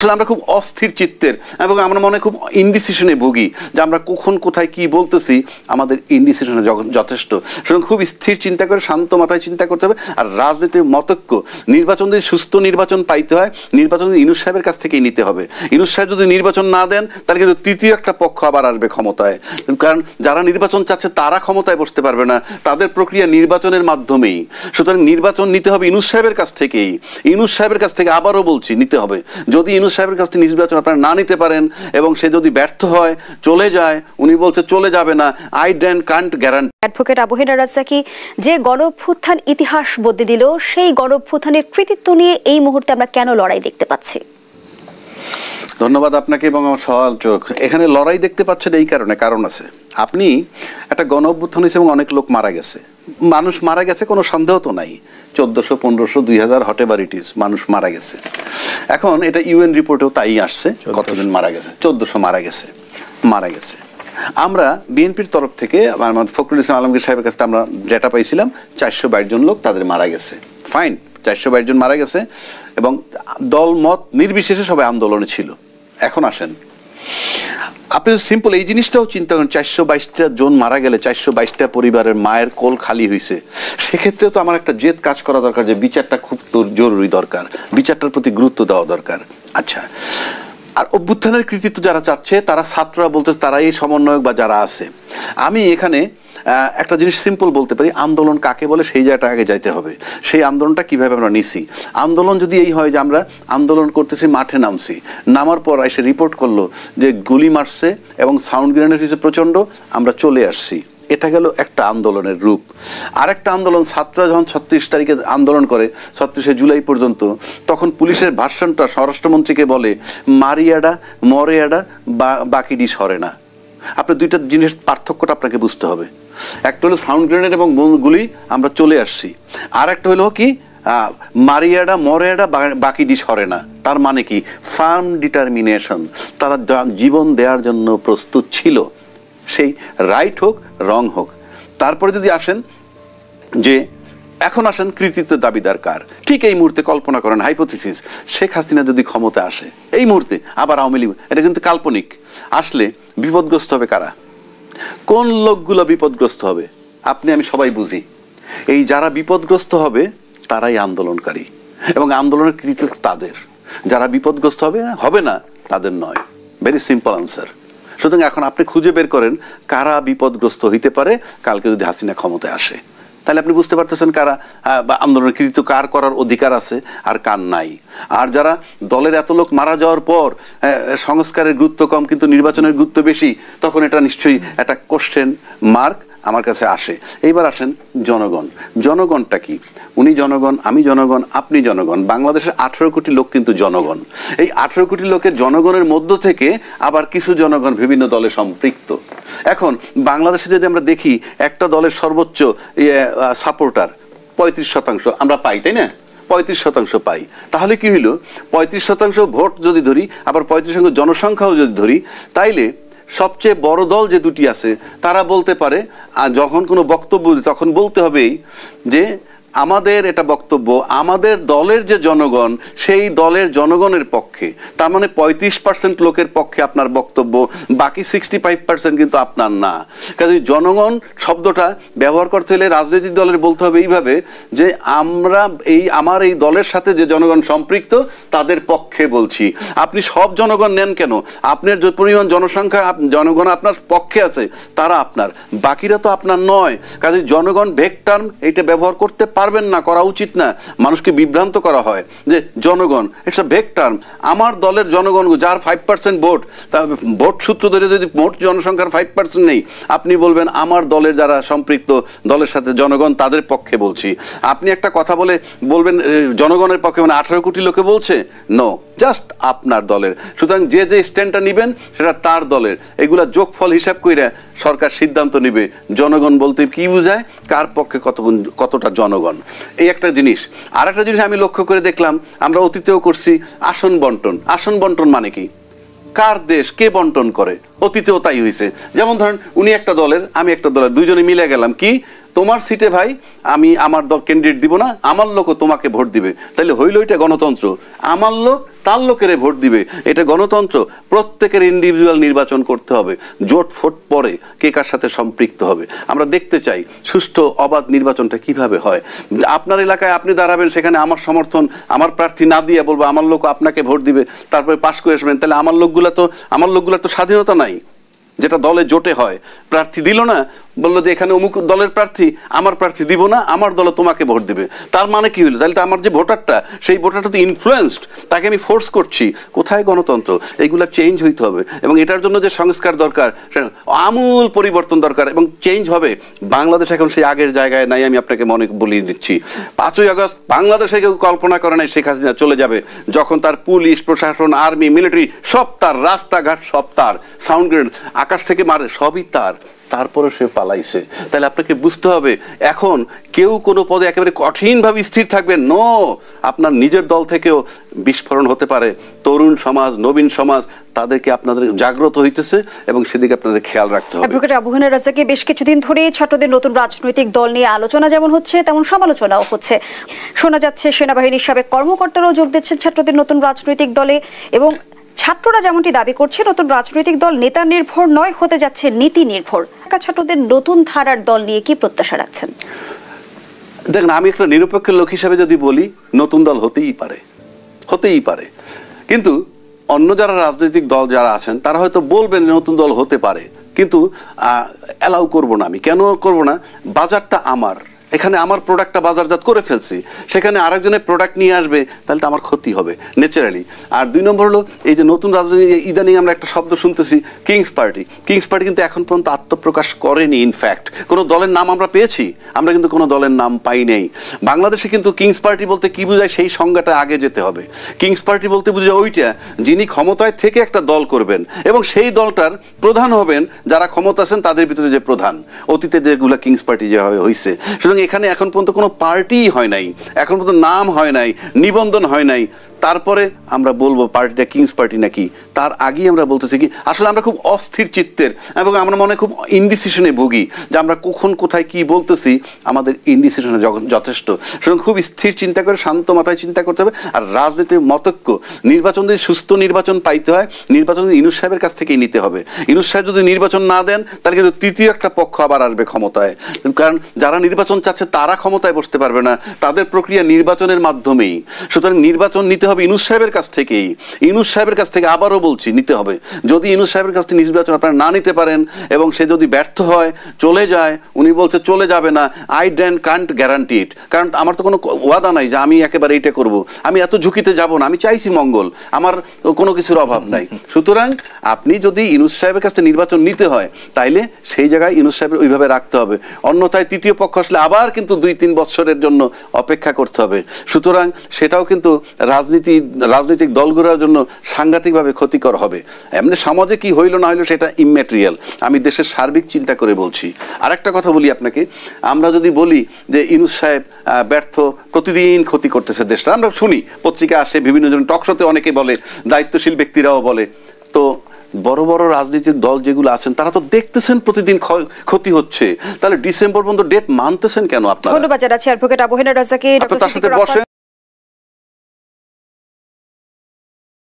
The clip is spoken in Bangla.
আসলে আমরা খুব অস্থির চিত্তের এবং আমরা মনে খুব ইনডিসিশনে ভুগি যে আমরা কখন কোথায় কি বলতেছি, আমাদের ইনডিসিশনে যথেষ্ট। সুতরাং খুব স্থির চিন্তা করে শান্ত মাথায় চিন্তা করতে হবে। আর রাজনীতির মতৈক্য, নির্বাচন যদি সুস্থ নির্বাচন পাইতে হয়, নির্বাচন ইউনূস সাহেবের কাছ থেকেই নিতে হবে। ইউনূস সাহেব যদি নির্বাচন না দেন তাহলে কিন্তু তৃতীয় একটা পক্ষ আবার আসবে ক্ষমতায়। কারণ যারা নির্বাচন চাচ্ছে তারা ক্ষমতায় বসতে পারবে না, তাদের প্রক্রিয়া নির্বাচনের মাধ্যমেই। সুতরাং নির্বাচন নিতে হবে ইউনূস সাহেবের কাছ থেকেই। ইউনূস সাহেবের কাছ থেকে আবারও বলছি নিতে হবে। যদি ইউনূস সাহেবের কাছ থেকে নির্বাচন আপনারা না নিতে পারেন এবং সে যদি ব্যর্থ হয়, চলে যায়, উনি বলছে চলে যাবে না, আই কান্ট গ্যারান্টি। অ্যাডভোকেট আবু-হেনা রাজ্জাকী, যে গণঅভ্যুত্থান ইতিহাস বদলে দিল, সেই গণঅভ্যুত্থানের কৃতিত্ব নিয়ে এই মুহূর্তে আমরা কেন লড়াই দেখতে পাচ্ছি? ধন্যবাদ আপনাকে এবং আমার সহালোচক। এখানে লড়াই দেখতে পাচ্ছেন এই কারণে, কারণ আছে। আপনি একটা গণঅভ্যুত্থান হিসেবে অনেক লোক মারা গেছে, মানুষ মারা গেছে, কোনো সন্দেহ তো নাই। 1400, 1500, 2000 হটেভার ইট ইজ, মানুষ মারা গেছে। এখন এটা ইউএন রিপোর্টেও তাই আসছে, কতজন মারা গেছে, 1400 মারা গেছে। আমরা বিএনপির তরফ থেকে ফখরুল ইসলাম আলমগীর সাহেবের কাছে আমরা ডেটা পাইছিলাম 422 জন লোক তাদের মারা গেছে। ফাইন, 422 জন মারা গেছে এবং দল মত নির্বিশেষে সবাই আন্দোলনে ছিল। এখন আসেন, আপনি সিম্পল এই জিনিসটাও চিন্তা করেন, 422টা জন মারা গেলে 422টা পরিবারের মায়ের কোল খালি হয়েছে। সেক্ষেত্রে তো আমার একটা জেদ কাজ করা দরকার যে বিচারটা খুব জরুরি দরকার, বিচারটার প্রতি গুরুত্ব দেওয়া দরকার। আচ্ছা, আর অভ্যুত্থানের কৃতিত্ব যারা চাচ্ছে তারা ছাত্ররা বলতে তারা এই সমন্বয়ক বা যারা আছে। আমি এখানে একটা জিনিস সিম্পল বলতে পারি, আন্দোলন কাকে বলে সেই জায়গাটা আগে যাইতে হবে। সেই আন্দোলনটা কিভাবে আমরা নিছি। আন্দোলন যদি এই হয় যে আমরা আন্দোলন করতেছি, মাঠে নামছি, নামার পর এসে রিপোর্ট করলো যে গুলি মারছে এবং সাউন্ড গ্রেনেড হয়েছে প্রচণ্ড, আমরা চলে আসছি, এটা গেল একটা আন্দোলনের রূপ। আরেকটা আন্দোলন, ছাত্ররা যখন 36 তারিখে আন্দোলন করে 36শে জুলাই পর্যন্ত, তখন পুলিশের ভার্সনটা স্বরাষ্ট্রমন্ত্রীকে বলে মারিয়াডা মরেয়াডা বাকি ডি সরে না। আপনার দুইটা জিনিস পার্থক্যটা আপনাকে বুঝতে হবে। একটা হলো সাউন্ড গ্রেনেড এবং গুলি আমরা চলে আসছি, আর একটা হলো কি মারিয়াডা মরেয়াডা বাকি ডি সরে না। তার মানে কি ফার্ম ডিটারমিনেশন, তারা জীবন দেওয়ার জন্য প্রস্তুত ছিল, সেই রাইট হোক রং হোক। তারপরে যদি আসেন যে এখন আসেন কৃতিত্বের দাবিদার কার, ঠিক এই মুহূর্তে কল্পনা করেন, হাইপোথিসিস, শেখ হাসিনা যদি ক্ষমতা আসে এই মুহূর্তে, আবার আওয়ামী লীগ, এটা কিন্তু কাল্পনিক, আসলে বিপদগ্রস্ত হবে কারা, কোন লোকগুলো বিপদগ্রস্ত হবে? আপনি আমি সবাই বুঝি, এই যারা বিপদগ্রস্ত হবে তারাই আন্দোলনকারী এবং আন্দোলনের কৃতিত্ব তাদের। যারা বিপদগ্রস্ত হবে না তাদের নয়। Very simple answer. সুতরাং এখন আপনি খুঁজে বের করেন কারা বিপদগ্রস্ত হইতে পারে কালকে যদি হাসিনা ক্ষমতায় আসে, তাহলে আপনি বুঝতে পারতেছেন কারা আন্দোলনের কৃতিত্ব কার করার অধিকার আছে আর কার নাই। আর যারা দলের এত লোক মারা যাওয়ার পর সংস্কারের গুরুত্ব কম কিন্তু নির্বাচনের গুরুত্ব বেশি, তখন এটা নিশ্চয়ই একটা কোশ্চেন মার্ক আমার কাছে আসে। এইবার আসেন জনগণ। জনগণটা কি? উনি জনগণ, আমি জনগণ, আপনি জনগণ। বাংলাদেশের 18 কোটি লোক কিন্তু জনগণ। এই 18 কোটি লোকের জনগণের মধ্য থেকে আবার কিছু জনগণ বিভিন্ন দলে সম্পৃক্ত। এখন বাংলাদেশে যদি আমরা দেখি একটা দলের সর্বোচ্চ সাপোর্টার 35% আমরা পাই, তাই না? 35% পাই। তাহলে কি হইল, 35% ভোট যদি ধরি, আবার 35% জনসংখ্যাও যদি ধরি, তাইলে সবচেয়ে বড় দল যে দুটি আছে তারা বলতে পারে, আর যখন কোনো বক্তব্য তখন বলতে হবেই যে আমাদের এটা বক্তব্য, আমাদের দলের যে জনগণ সেই দলের জনগণের পক্ষে। তার মানে 35% লোকের পক্ষে আপনার বক্তব্য, বাকি 65% কিন্তু আপনার না। কাজে জনগণ শব্দটা ব্যবহার করতে হলে রাজনৈতিক দলের বলতে হবে এইভাবে যে আমার এই দলের সাথে যে জনগণ সম্পৃক্ত তাদের পক্ষে বলছি। আপনি সব জনগণ নেন কেন, আপনার যে পরিমাণ জনসংখ্যা জনগণ আপনার পক্ষে আছে তারা আপনার, বাকিরা তো আপনার নয়। কাজে জনগণ ভেগ টার্ম এইটা ব্যবহার করতে পারবেন না, করা উচিত না। মানুষকে বিভ্রান্ত করা হয় যে জনগণ একটা ভেগ টার্ম। আমার দলের জনগণ যার 5% ভোট, ভোট সূত্র ধরে যদি মোট জনসংখ্যার 5% নেই, আপনি বলবেন আমার দলের যারা সম্পৃক্ত দলের সাথে জনগণ তাদের পক্ষে বলছি। আপনি একটা কথা বলবেন জনগণের পক্ষে, মানে 18 কোটি লোকে বলছে, নো, জাস্ট আপনার দলের। সুতরাং যে স্ট্যান্ডটা নিবেন সেটা তার দলের। এগুলা যোগফল হিসাব করে সরকার সিদ্ধান্ত নিবে জনগণ বলতে কি বোঝায়, কার পক্ষে কতটা জনগণ। এই একটা জিনিস। আর একটা জিনিস আমি লক্ষ্য করে দেখলাম, আমরা অতীতেও করছি আসন বন্টন। আসন বন্টন মানে কি, কার দেশ কে বন্টন করে, অতীতেও তাই হয়েছে। যেমন ধরেন উনি একটা দলের, আমি একটা দলের, দুইজনে মিলে গেলাম কি, তোমার সিটে ভাই আমি আমার দল ক্যান্ডিডেট দিব না, আমার লোকও তোমাকে ভোট দিবে, তাহলে হইল এটা গণতন্ত্র? আমার লোক তার লোকেরে ভোট দিবে, এটা গণতন্ত্র? প্রত্যেকের ইন্ডিভিজুয়াল নির্বাচন করতে হবে, জোট ফোট পরে কে কার সাথে সম্পৃক্ত হবে। আমরা দেখতে চাই সুষ্ঠু অবাধ নির্বাচনটা কিভাবে হয়। আপনার এলাকায় আপনি দাঁড়াবেন, সেখানে আমার সমর্থন, আমার প্রার্থী না দিয়ে বলবো আমার লোক আপনাকে ভোট দিবে, তারপরে পাশ করে আসবেন, তাহলে আমার লোকগুলা তো স্বাধীনতা নাই, যেটা দলে জোটে হয়। প্রার্থী দিল না, বললো যে এখানে অমুক দলের প্রার্থী, আমার প্রার্থী দিব না, আমার দল তোমাকে ভোট দিবে। তার মানে কি হলো? তাহলে তো আমার যে ভোটারটা, সেই ভোটারটা তো ইনফ্লুয়েন্সড, তাকে আমি ফোর্স করছি। কোথায় গণতন্ত্র? এইগুলা চেঞ্জ হইতে হবে, এবং এটার জন্য যে সংস্কার দরকার, আমূল পরিবর্তন দরকার, এবং চেঞ্জ হবে। বাংলাদেশ এখন সেই আগের জায়গায় নাই, আমি আপনাকে মনে বলিয়ে দিচ্ছি। 5ই আগস্ট বাংলাদেশে কেউ কল্পনা করে নাই শেখ হাসিনা চলে যাবে, যখন তার পুলিশ প্রশাসন, আর্মি, মিলিটারি সব তার, রাস্তাঘাট সব তার, সাউন্ড গ্রেনেড আকাশ থেকে মারে, সবই তার, তারপরে সে পালাইছে। তাহলে আপনাকে বুঝতে হবে এখন কেউ কোনো পদে একেবারে কঠিনভাবে স্থির থাকবেন, নো। আপনার নিজের দল থেকেও বিস্ফোরণ হতে পারে। তরুণ সমাজ, নবীন সমাজ, তাদেরকে আপনাদের জাগ্রত হইতেছে, এবং সেদিকে আপনাদের খেয়াল রাখতে হবে। অ্যাডভোকেট আবু হেনা রাজ্জাককে বেশ কিছুদিন ধরে ছাত্রদের নতুন রাজনৈতিক দল নিয়ে আলোচনা যেমন হচ্ছে, তেমন সমালোচনাও হচ্ছে। শোনা যাচ্ছে সেনাবাহিনীর সাবেক কর্মকর্তারাও যোগ দিচ্ছেন ছাত্রদের নতুন রাজনৈতিক দলে, এবং ছাত্ররা যেমনটি দাবি করছে নতুন রাজনৈতিক দল নেতা নির্ভর নয়, হতে যাচ্ছে নীতি নির্ভর। ছাত্রদের নতুন ধারার দল নিয়ে কি প্রত্যাশা রাখছেন? দেখেন, আমি একটা নিরপেক্ষ লোক হিসাবে যদি বলি, নতুন দল হতেই পারে, কিন্তু অন্য যারা রাজনৈতিক দল যারা আছেন তারা হয়তো বলবেন নতুন দল হতে পারে, কিন্তু অ্যালাউ করব না। আমি কেন করব না? বাজারটা আমার, এখানে আমার প্রোডাক্টটা বাজারজাত করে ফেলছি, সেখানে আরেকজনের প্রোডাক্ট নিয়ে আসবে, তাহলে তো আমার ক্ষতি হবে ন্যাচারালি। আর 2 নম্বর হলো, এই যে নতুন রাজনীতি, ইদানিং আমরা একটা শব্দ শুনতেছি কিংস পার্টি কিন্তু এখন পর্যন্ত আত্মপ্রকাশ করেনি। ইনফ্যাক্ট কোনো দলের নাম আমরা পেয়েছি? আমরা কিন্তু কোনো দলের নাম পাই নাই। বাংলাদেশে কিন্তু কিংস পার্টি বলতে কি বোঝায়, সেই সংজ্ঞাটা আগে যেতে হবে। কিংস পার্টি বলতে বোঝায় ওইটা, যিনি ক্ষমতায় থেকে একটা দল করবেন, এবং সেই দলটার প্রধান হবেন যারা ক্ষমতা আছেন তাদের ভিতরে যে প্রধান, অতীতে যেগুলো কিংস পার্টি যেভাবে হয়েছে। সুতরাং এখানে এখন পর্যন্ত কোনো পার্টি হয় নাই, এখন পর্যন্ত নাম হয় নাই, নিবন্ধন হয় নাই, তারপরে আমরা বলবো পার্টিটা কিংস পার্টি নাকি। তার আগেই আমরা বলতেছি কি, আসলে আমরা খুব অস্থির চিত্তের, এবং আমরা মনে খুব ইনডিসিশনে ভুগি, যে আমরা কখন কোথায় কি বলতেছি, আমাদের ইনডিসিশনে যথেষ্ট। সুতরাং খুব স্থির চিন্তা করে, শান্ত মাথায় চিন্তা করতে হবে। আর রাজনীতির মতৈক্য, নির্বাচন যদি সুস্থ নির্বাচন পাইতে হয়, নির্বাচন ইউনূস সাহেবের কাছ থেকেই নিতে হবে। ইউনূস সাহেব যদি নির্বাচন না দেন, তাহলে কিন্তু তৃতীয় একটা পক্ষ আবার আসবে ক্ষমতায়। কারণ যারা নির্বাচন চাচ্ছে তারা ক্ষমতায় বসতে পারবে না, তাদের প্রক্রিয়া নির্বাচনের মাধ্যমেই। সুতরাং নির্বাচন নিতে হবে ইউনূস সাহেবের কাছ থেকেই। ইউনূস সাহেবের কাছ থেকে আবারও বলছি নিতে হবে। যদি ইউনূস সাহেবের কাছ থেকে নির্বাচন আপনারা না নিতে পারেন, এবং সে যদি ব্যর্থ হয়, চলে যায়, উনি বলছে চলে যাবে না, আই কান্ট গ্যারান্টি ইট। কারণ আমার তো কোনো ওয়াদা নাই যে আমি একেবারে এইটা করব, আমি এত ঝুঁকিতে যাব না, আমি চাইছি মঙ্গল, আমার কোনো কিছুর অভাব নাই। সুতরাং আপনি যদি ইউনূস সাহেবের কাছ থেকে নির্বাচন নিতে হয়, তাইলে সেই জায়গায় ইউনূস সাহেবের ওইভাবে রাখতে হবে। অন্যথায় তৃতীয় পক্ষ আসলে আবার কিন্তু 2-3 বছরের জন্য অপেক্ষা করতে হবে। সুতরাং সেটাও কিন্তু রাজনৈতিক দলগুলোর জন্য সাংঘাতিকভাবে ক্ষতিকর হবে। এমনি সমাজে কি হইল না হইলো সেটা ইম্যাটেরিয়াল, আমি দেশের সার্বিক চিন্তা করে বলছি। আরেকটা কথা বলি আপনাকে, আমরা যদি বলি যে ইউনূস সাহেব ব্যর্থ, প্রতিদিন ক্ষতি করতেছে দেশটা, আমরা শুনি পত্রিকা আসে, বিভিন্ন জন টকশোতে অনেকে বলে, দায়িত্বশীল ব্যক্তিরাও বলে, তো বড় বড় রাজনৈতিক দল যেগুলো আছেন তারা তো দেখতেছেন প্রতিদিন ক্ষতি হচ্ছে, তাহলে ডিসেম্বর পর্যন্ত ডেট মানতেছেন কেন আপনারা? ধন্যবাদ জানাচ্ছি অ্যাডভোকেট আবু হেনা রাজ্জাককে। তার সাথে বসে